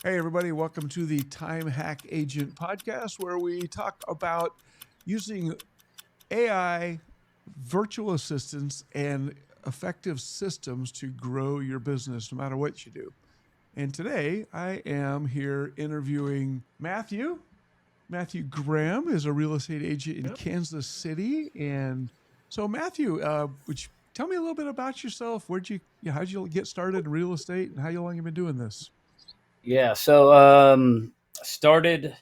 Hey, everybody, welcome to the Time Hack Agent podcast, where we talk about using AI, virtual assistants, and effective systems to grow your business no matter what you do. And today I am here interviewing Matthew. Matthew Graham is a real estate agent in Kansas City. And so, Matthew, would you tell me a little bit about yourself? How'd you get started in real estate and how long you been doing this? Yeah, so started,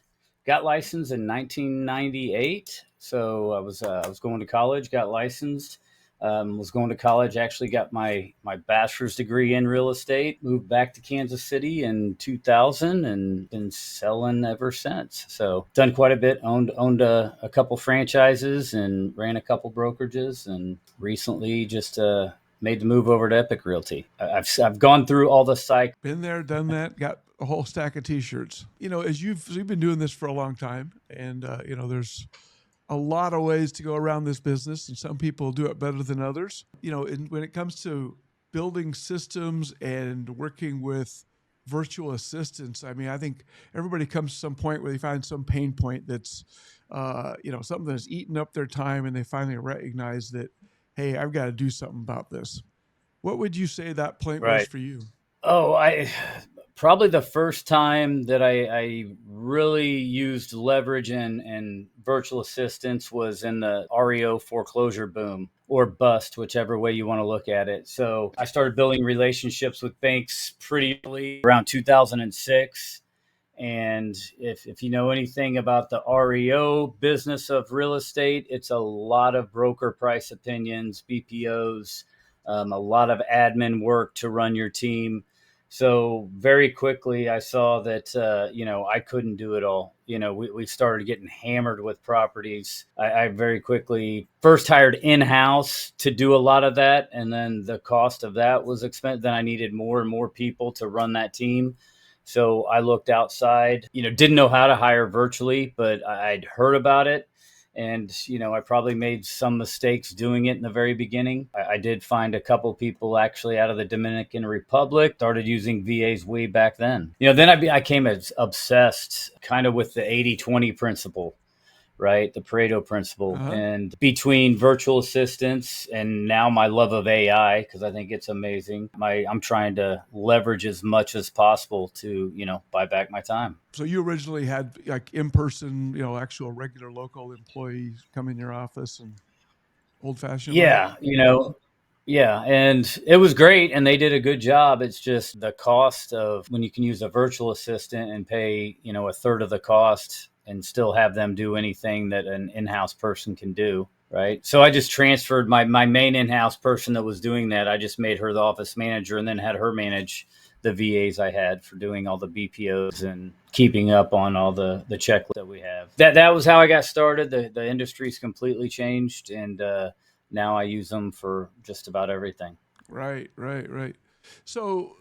got licensed in 1998. So I was going to college, got licensed. Was going to college, actually got my bachelor's degree in real estate. Moved back to Kansas City in 2000 and been selling ever since. So done quite a bit. Owned a couple franchises and ran a couple brokerages, and recently just made the move over to Epic Realty. I've gone through all the cycles. Been there, done that, got a whole stack of t-shirts. As you've been doing this for a long time, and there's a lot of ways to go around this business, and some people do it better than others. When it comes to building systems and working with virtual assistants, I mean, I think everybody comes to some point where they find some pain point that's something that's eaten up their time, and they finally recognize that, hey, I've got to do something about this. What would you say that point was Right. for you? Oh, I probably the first time that I really used leverage and virtual assistance was in the REO foreclosure boom or bust, whichever way you want to look at it. So I started building relationships with banks pretty early, around 2006. And if you know anything about the REO business of real estate, it's a lot of broker price opinions, BPOs, a lot of admin work to run your team. So very quickly, I saw that I couldn't do it all. We started getting hammered with properties. I very quickly first hired in-house to do a lot of that, and then the cost of that was expensive. Then I needed more and more people to run that team. So I looked outside, didn't know how to hire virtually, but I'd heard about it. And, I probably made some mistakes doing it in the very beginning. I did find a couple people actually out of the Dominican Republic, started using VAs way back then. Then I became obsessed kind of with the 80-20 principle, right? The Pareto principle. Uh-huh. And between virtual assistants and now my love of AI, because I think it's amazing, I'm trying to leverage as much as possible to, buy back my time. So you originally had like in-person, actual regular local employees come in your office and old-fashioned way? Yeah, yeah, and it was great, and they did a good job. It's just the cost of when you can use a virtual assistant and pay, a third of the cost and still have them do anything that an in-house person can do, right? So I just transferred my main in-house person that was doing that. I just made her the office manager and then had her manage the VAs I had for doing all the BPOs and keeping up on all the checklists that we have. That was how I got started. The industry's completely changed, and now I use them for just about everything. Right, right, right. So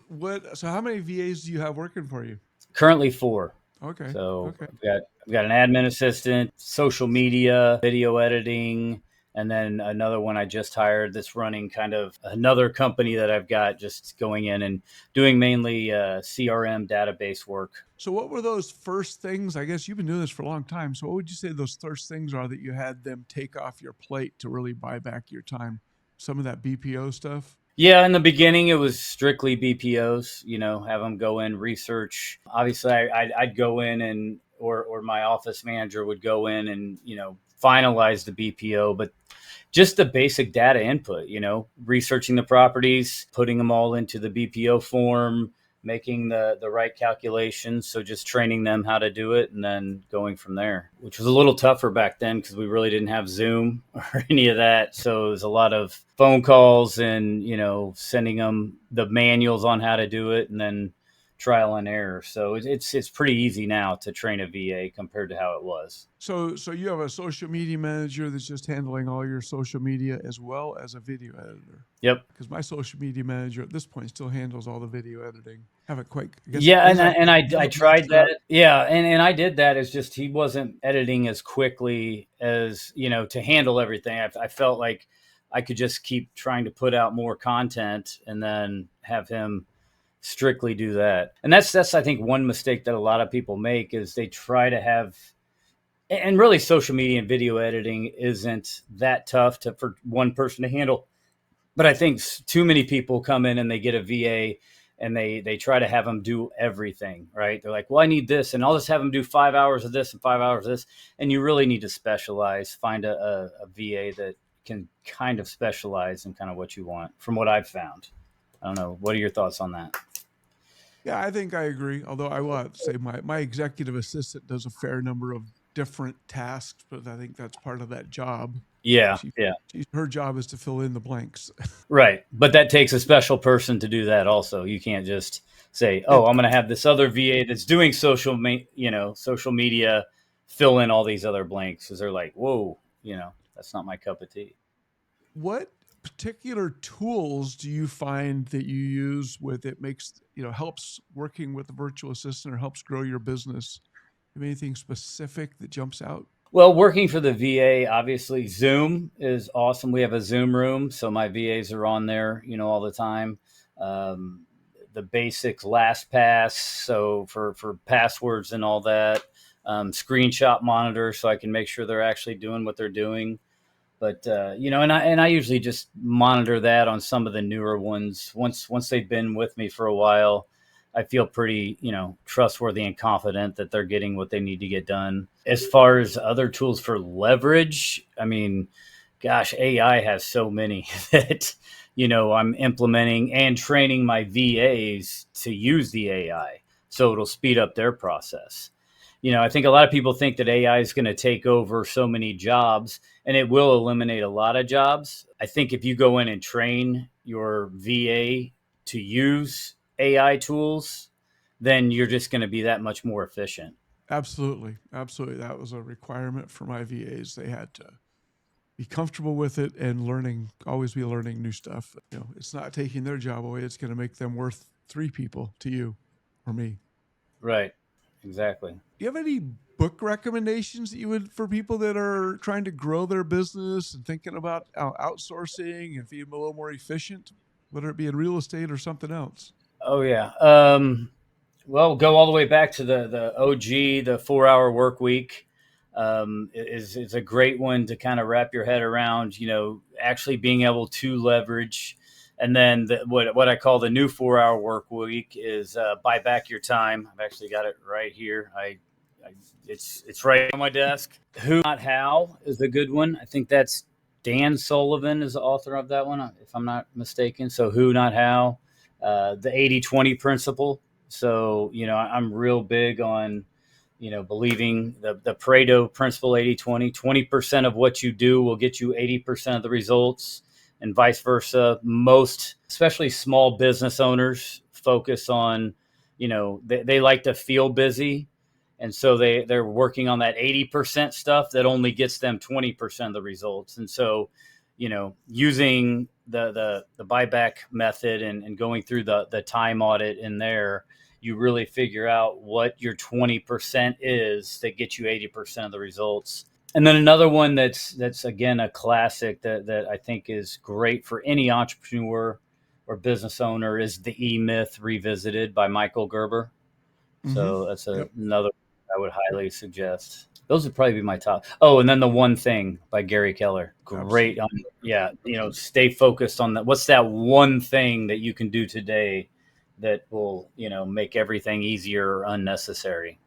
how many VAs do you have working for you? Currently 4. Okay, So okay. I've got an admin assistant, social media, video editing, and then another one I just hired that's running kind of another company that I've got just going in and doing mainly CRM database work. So what were those first things? I guess you've been doing this for a long time. So what would you say those first things are that you had them take off your plate to really buy back your time? Some of that BPO stuff? Yeah, in the beginning, it was strictly BPOs. Have them go in, research. Obviously, I'd go in or my office manager would go in and finalize the BPO, but just the basic data input. Researching the properties, putting them all into the BPO form, making the right calculations. So just training them how to do it and then going from there, which was a little tougher back then because we really didn't have Zoom or any of that. So it was a lot of phone calls and, sending them the manuals on how to do it and then trial and error. So it's pretty easy now to train a VA compared to how it was. So you have a social media manager that's just handling all your social media as well as a video editor. Yep. Because my social media manager at this point still handles all the video editing. Haven't quite. Yeah, I tried mastered. that. Yeah, and I did that. It's just he wasn't editing as quickly as to handle everything. I felt like I could just keep trying to put out more content and then have him strictly do that. And that's I think one mistake that a lot of people make is they try to have, and really social media and video editing isn't that tough for one person to handle. But I think too many people come in and they get a VA and they try to have them do everything, right? They're like, well, I need this, and I'll just have them do 5 hours of this and 5 hours of this. And you really need to specialize, find a VA that can kind of specialize in kind of what you want, from what I've found. I don't know. What are your thoughts on that? Yeah, I think I agree. Although I will have to say my executive assistant does a fair number of different tasks, but I think that's part of that job. Yeah, She, yeah. her job is to fill in the blanks. Right. But that takes a special person to do that also. You can't just say, "Oh, I'm going to have this other VA that's doing social media fill in all these other blanks," cuz they're like, "Whoa, that's not my cup of tea." What particular tools do you find that you use with it makes, helps working with a virtual assistant or helps grow your business? Have anything specific that jumps out? Well, working for the VA, obviously Zoom is awesome. We have a Zoom room, so my VAs are on there, all the time. Um, the basic LastPass, so for passwords and all that. Screenshot monitor, so I can make sure they're actually doing what they're doing. But and I usually just monitor that on some of the newer ones. Once they've been with me for a while, I feel pretty, trustworthy and confident that they're getting what they need to get done. As far as other tools for leverage, I mean, gosh, AI has so many that, I'm implementing and training my VAs to use the AI. So it'll speed up their process. I think a lot of people think that AI is going to take over so many jobs, and it will eliminate a lot of jobs. I think if you go in and train your VA to use AI tools, then you're just going to be that much more efficient. Absolutely. Absolutely. That was a requirement for my VAs. They had to be comfortable with it and always be learning new stuff. It's not taking their job away. It's going to make them worth 3 people to you or me. Right. Exactly. Do you have any book recommendations that you would for people that are trying to grow their business and thinking about outsourcing and being a little more efficient, whether it be in real estate or something else? Oh yeah. Well, go all the way back to the OG, the 4 hour work week. Is a great one to kind of wrap your head around. Actually being able to leverage. And then what I call the new 4 hour work week is buy back your time. I've actually got it right here. It's right on my desk. Who Not How is a good one. I think that's Dan Sullivan is the author of that one, if I'm not mistaken. So Who Not How, the 80-20 principle. So I'm real big on believing the Pareto principle, 80-20. 20% of what you do will get you 80% of the results, and vice versa. Most, especially small business owners, focus on, they like to feel busy. And so they're working on that 80% stuff that only gets them 20% of the results. And so, using the buyback method and going through the time audit in there, you really figure out what your 20% is that gets you 80% of the results. And then another one that's again a classic that I think is great for any entrepreneur or business owner is the E-Myth Revisited by Michael Gerber. So that's another I would highly suggest. Those would probably be my top. Oh, and then The One Thing by Gary Keller. Great. Stay focused on that. What's that one thing that you can do today that will, make everything easier or unnecessary?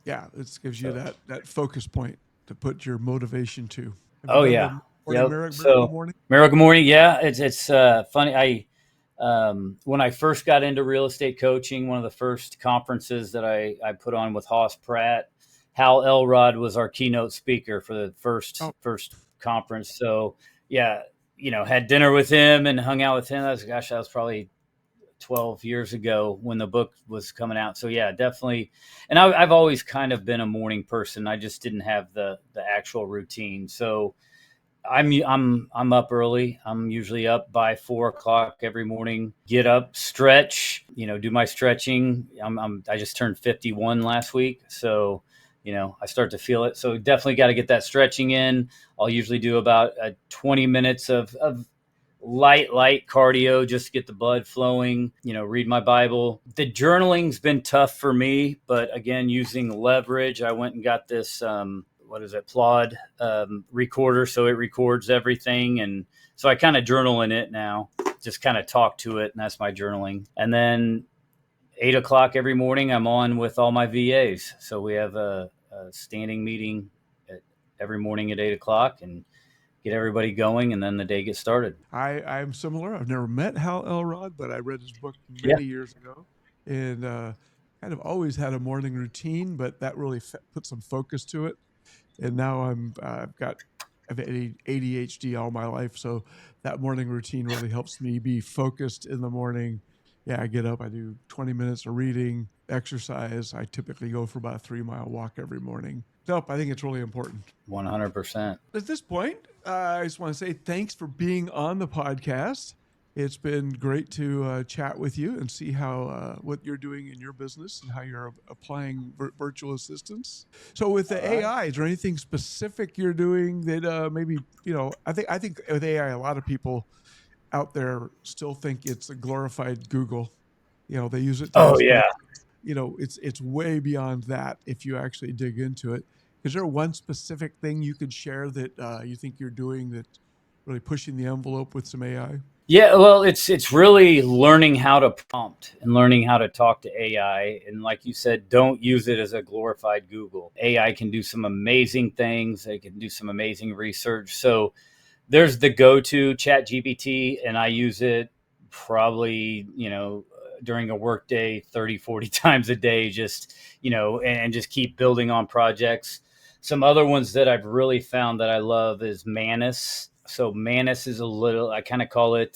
Yeah, it gives you that focus point to put your motivation to. Oh yeah. Miracle Morning. Miracle Morning. Yeah, it's funny. When I first got into real estate coaching, one of the first conferences that I put on with Hoss Pratt, Hal Elrod was our keynote speaker for the first conference. So yeah, had dinner with him and hung out with him. That was probably 12 years ago when the book was coming out. So yeah, definitely. And I've always kind of been a morning person. I just didn't have the actual routine. So I'm up early. I'm usually up by 4 o'clock every morning. Get up, stretch, do my stretching. I just turned 51 last week, so I start to feel it. So definitely got to get that stretching in. I'll usually do about 20 minutes of light cardio just to get the blood flowing, read my Bible. The journaling's been tough for me, but again, using leverage, I went and got this, Plod recorder. So it records everything. And so I kind of journal in it now, just kind of talk to it. And that's my journaling. And then 8:00 every morning, I'm on with all my VAs. So we have a standing meeting every morning at 8:00 and get everybody going, and then the day gets started. I'm similar. I've never met Hal Elrod, but I read his book many years ago, and kind of always had a morning routine, but that really put some focus to it. And now I've had ADHD all my life, so that morning routine really helps me be focused in the morning. Yeah, I get up, I do 20 minutes of reading, exercise. I typically go for about a 3-mile walk every morning. Nope, I think it's really important. 100%. At this point, I just want to say thanks for being on the podcast. It's been great to chat with you and see how what you're doing in your business and how you're applying virtual assistants. So with the AI, is there anything specific you're doing that maybe, I think with AI, a lot of people out there still think it's a glorified Google. They use it to it's way beyond that if you actually dig into it. Is there one specific thing you could share that you think you're doing that's really pushing the envelope with some AI? Yeah, well, it's really learning how to prompt and learning how to talk to AI. And like you said, don't use it as a glorified Google. AI can do some amazing things. They can do some amazing research. So there's the go-to ChatGPT, and I use it probably, during a work day, 30, 40 times a day, just, and just keep building on projects. Some other ones that I've really found that I love is Manus. So Manus is I kind of call it,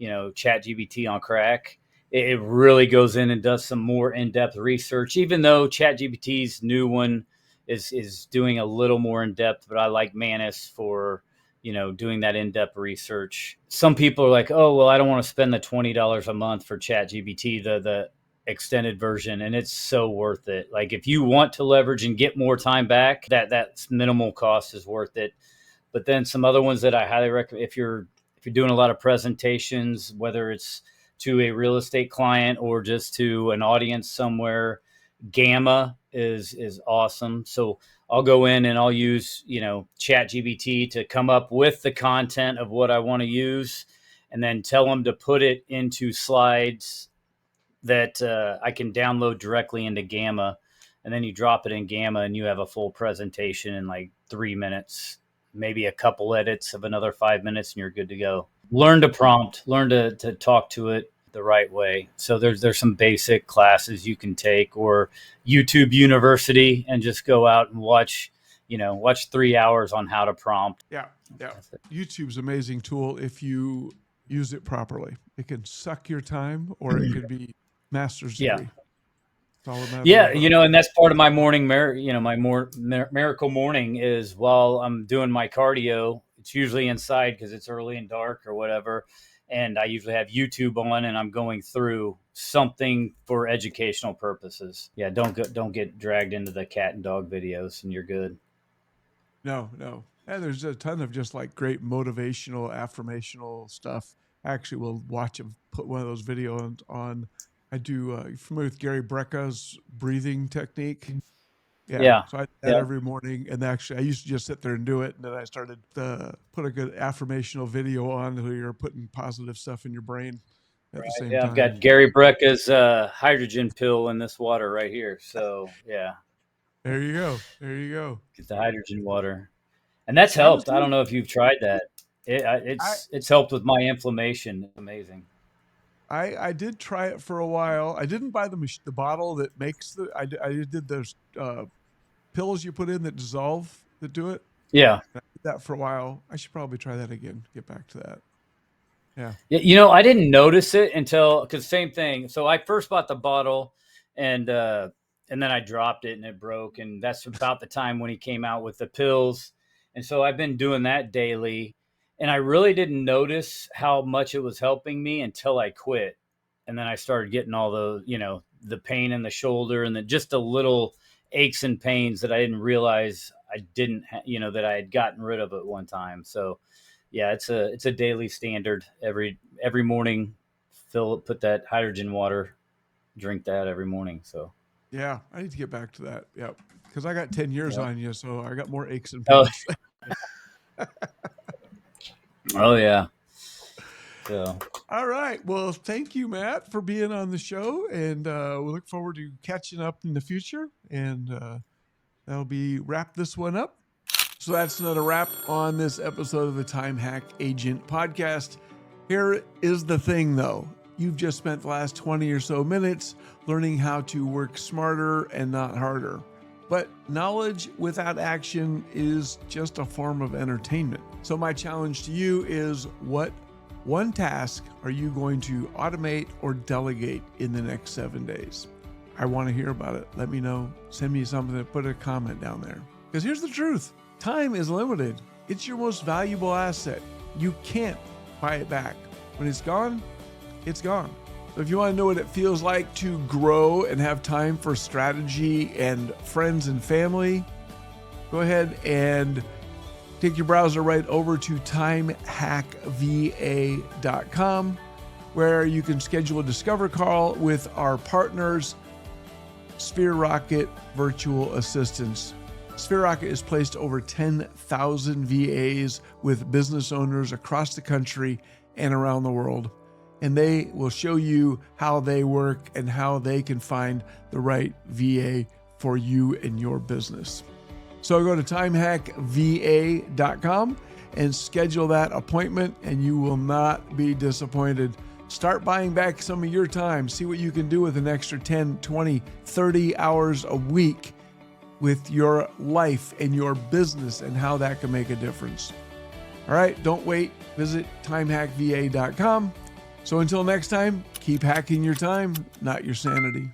ChatGPT on crack. It really goes in and does some more in-depth research, even though ChatGPT's new one is doing a little more in-depth, but I like Manus for, doing that in-depth research. Some people are like, oh, well, I don't want to spend the $20 a month for ChatGPT, the extended version, and it's so worth it. Like if you want to leverage and get more time back, that's minimal cost is worth it. But then some other ones that I highly recommend, if you're doing a lot of presentations, whether it's to a real estate client or just to an audience somewhere, Gamma is awesome. So I'll go in and I'll use, ChatGPT to come up with the content of what I want to use, and then tell them to put it into slides that I can download directly into Gamma. And then you drop it in Gamma and you have a full presentation in like 3 minutes, maybe a couple edits of another 5 minutes, and you're good to go. Learn to prompt, learn to talk to it the right way. So there's some basic classes you can take, or YouTube University, and just go out and watch 3 hours on how to prompt. Yeah. YouTube's an amazing tool if you use it properly. It can suck your time, or it could be master's degree. Yeah, and that's part of my morning, my miracle morning is while I'm doing my cardio. It's usually inside because it's early and dark or whatever. And I usually have YouTube on, and I'm going through something for educational purposes. Yeah, don't get dragged into the cat and dog videos, and you're good. No. And there's a ton of just like great motivational, affirmational stuff. I actually will watch and put one of those videos on. I do. You familiar with Gary Brecka's breathing technique? Yeah. So I do that every morning. And actually, I used to just sit there and do it. And then I started to put a good affirmational video on where you're putting positive stuff in your brain at the same time. I've got Gary Brecka's hydrogen pill in this water right here. So, yeah. There you go. Get the hydrogen water. And that's helped. I don't know if you've tried that. It's helped with my inflammation. It's amazing. I did try it for a while. I didn't buy the bottle that makes I did those pills you put in that dissolve that do it. Yeah. I did that for a while. I should probably try that again. Get back to that. Yeah. I didn't notice it because same thing. So I first bought the bottle and then I dropped it and it broke. And that's about the time when he came out with the pills. And so I've been doing that daily. And I really didn't notice how much it was helping me until I quit. And then I started getting all the pain in the shoulder and just the little aches and pains that I didn't realize I didn't, that I had gotten rid of at one time. So yeah, it's a daily standard. Every morning, put that hydrogen water, drink that every morning. So Yeah, I need to get back to that. Yep. Because I got 10 years yeah. on you, so I got more aches and Oh, pains. oh yeah. So All right. Well, thank you, Matt, for being on the show. And we look forward to catching up in the future. And that'll be wrap this one up. So that's another wrap on this episode of the Time Hack Agent podcast. Here is the thing, though. You've just spent the last 20 or so minutes learning how to work smarter and not harder. But knowledge without action is just a form of entertainment. So my challenge to you is, what one task are you going to automate or delegate in the next 7 days? I want to hear about it. Let me know. Send me something. Put a comment down there. Because here's the truth. Time is limited. It's your most valuable asset. You can't buy it back. When it's gone, it's gone. So if you want to know what it feels like to grow and have time for strategy and friends and family, go ahead and take your browser right over to timehackva.com, where you can schedule a discover call with our partners, Sphere Rocket Virtual Assistants. Sphere Rocket has placed over 10,000 VAs with business owners across the country and around the world. And they will show you how they work and how they can find the right VA for you and your business. So go to timehackva.com and schedule that appointment, and you will not be disappointed. Start buying back some of your time. See what you can do with an extra 10, 20, 30 hours a week with your life and your business and how that can make a difference. All right, don't wait. Visit timehackva.com. So until next time, keep hacking your time, not your sanity.